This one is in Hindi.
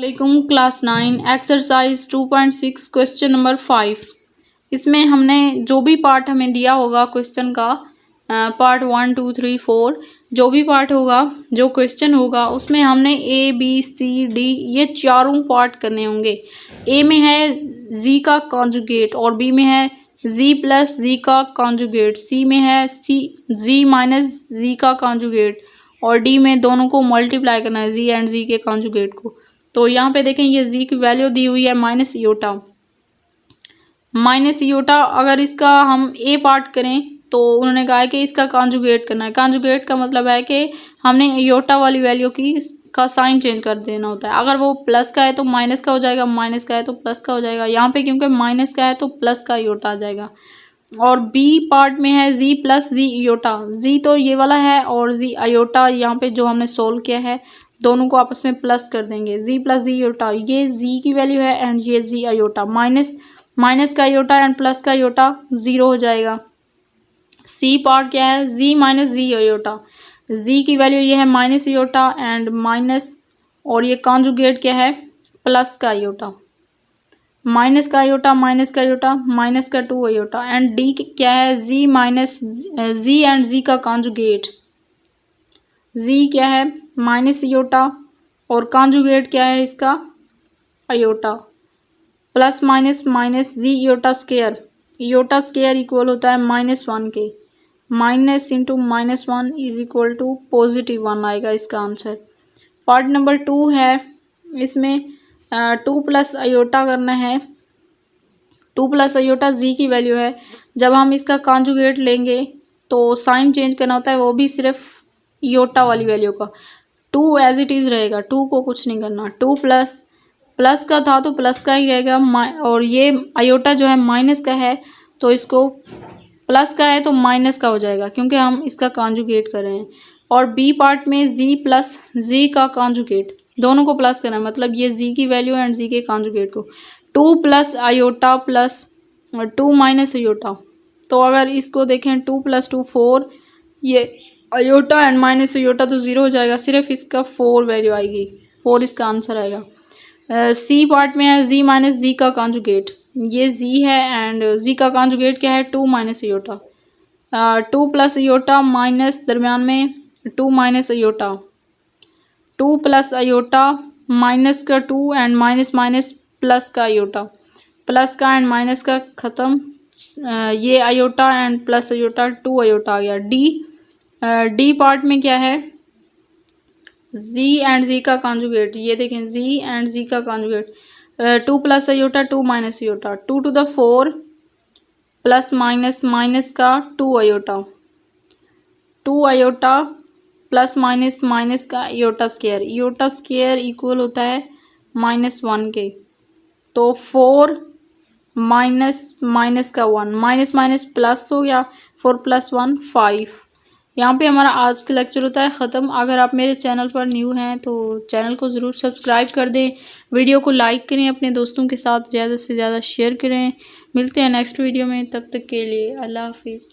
वालेकुम। Class 9 exercise 2.6 question number 5। इसमें हमने जो भी पार्ट हमें दिया होगा क्वेश्चन का, पार्ट 1 2 3 4 जो भी पार्ट होगा, जो क्वेश्चन होगा उसमें हमने ए बी सी डी ये चारों पार्ट करने होंगे। ए में है जी का कॉन्जुगेट और बी में है जी प्लस जी का कॉन्जुगेट, सी में है सी जी माइनस जी का कॉन्जुगेट और डी में दोनों को मल्टीप्लाई करना है, जी एंड जी के कॉन्जुगेट को। तो यहाँ पे देखें ये जी की वैल्यू दी हुई है माइनस ईयोटा। माइनस ईयोटा अगर इसका हम ए पार्ट करें तो उन्होंने कहा है कि इसका कॉन्जुगेट करना है। कॉन्जुगेट का मतलब है कि हमने ईयोटा वाली वैल्यू की का साइन चेंज कर देना होता है। अगर वो प्लस का है तो माइनस का हो जाएगा, माइनस का है तो प्लस का हो जाएगा। यहाँ पे क्योंकि माइनस का है तो प्लस का ईयोटा आ जाएगा। और बी पार्ट में है जी प्लस जी ईयोटा। जी तो ये वाला है और जी आयोटा यहाँ पे जो हमने सोल्व किया है, दोनों को आपस में प्लस कर देंगे। जी प्लस जी आयोटा, ये जी की वैल्यू है एंड ये जी आयोटा, माइनस का आयोटा एंड प्लस का आयोटा जीरो हो जाएगा। सी पार्ट क्या है, जी माइनस जी आयोटा। जी की वैल्यू ये है माइनस आयोटा एंड माइनस, और ये कॉन्जुगेट क्या है, प्लस का आयोटा। माइनस का आयोटा माइनस का आयोटा माइनस का 2 आयोटा एंड डी क्या है, जी माइनस जी एंड जी का कॉन्जुगेट। जी क्या है माइनस आयोटा और कॉन्जुगेट क्या है इसका आयोटा। प्लस माइनस माइनस जी iota square, iota square equal होता है -1 के। Minus into -1 is equal to +1 आएगा इसका आंसर। पार्ट नंबर 2 है, इसमें 2 प्लस आयोटा करना है। 2 प्लस आयोटा जी की वैल्यू है। जब हम इसका कॉन्जुगेट लेंगे तो साइन चेंज करना होता है, वो भी सिर्फ आयोटा वाली वैल्यू का। 2 एज इट इज़ रहेगा, 2 को कुछ नहीं करना। 2 प्लस का था तो प्लस का ही रहेगा, और ये आयोटा जो है माइनस का है तो इसको प्लस का है तो माइनस का हो जाएगा क्योंकि हम इसका कॉन्जुगेट कर रहे हैं। और बी पार्ट में जी प्लस जी का कॉन्जुगेट, दोनों को प्लस करना है, मतलब ये जी की वैल्यू एंड जी के कॉन्जुगेट को। 2 plus iota plus 2 minus iota. तो अगर इसको देखें 2 प्लस 2 4, ये आयोटा एंड माइनस आयोटा तो ज़ीरो हो जाएगा, सिर्फ इसका 4 वैल्यू आएगी, 4 इसका आंसर आएगा। सी पार्ट में है जी माइनस जी का कॉन्जुगेट, ये जी है एंड जी का कॉन्जुगेट क्या है 2 minus iota. 2 plus iota minus दरम्यान में 2 minus iota, 2 plus iota minus का 2 एंड माइनस माइनस प्लस का आयोटा, प्लस का एंड माइनस का ख़त्म। ये iota and plus iota 2 iota आ गया। डी पार्ट में क्या है, जी एंड जी का कॉन्जुगेट, ये देखें जी एंड जी का conjugate. 2 plus iota 2 minus iota, 2 to the 4 plus minus minus का 2 iota, 2 iota plus minus minus का iota square. Iota square equal होता है -1 के। तो 4 माइनस माइनस का 1, माइनस माइनस प्लस हो गया, 4 प्लस 1 5। यहाँ पे हमारा आज का लेक्चर होता है ख़त्म। अगर आप मेरे चैनल पर न्यू हैं तो चैनल को ज़रूर सब्सक्राइब कर दें, वीडियो को लाइक करें, अपने दोस्तों के साथ ज़्यादा से ज़्यादा शेयर करें। मिलते हैं नेक्स्ट वीडियो में, तब तक के लिए अल्लाह हाफिज़।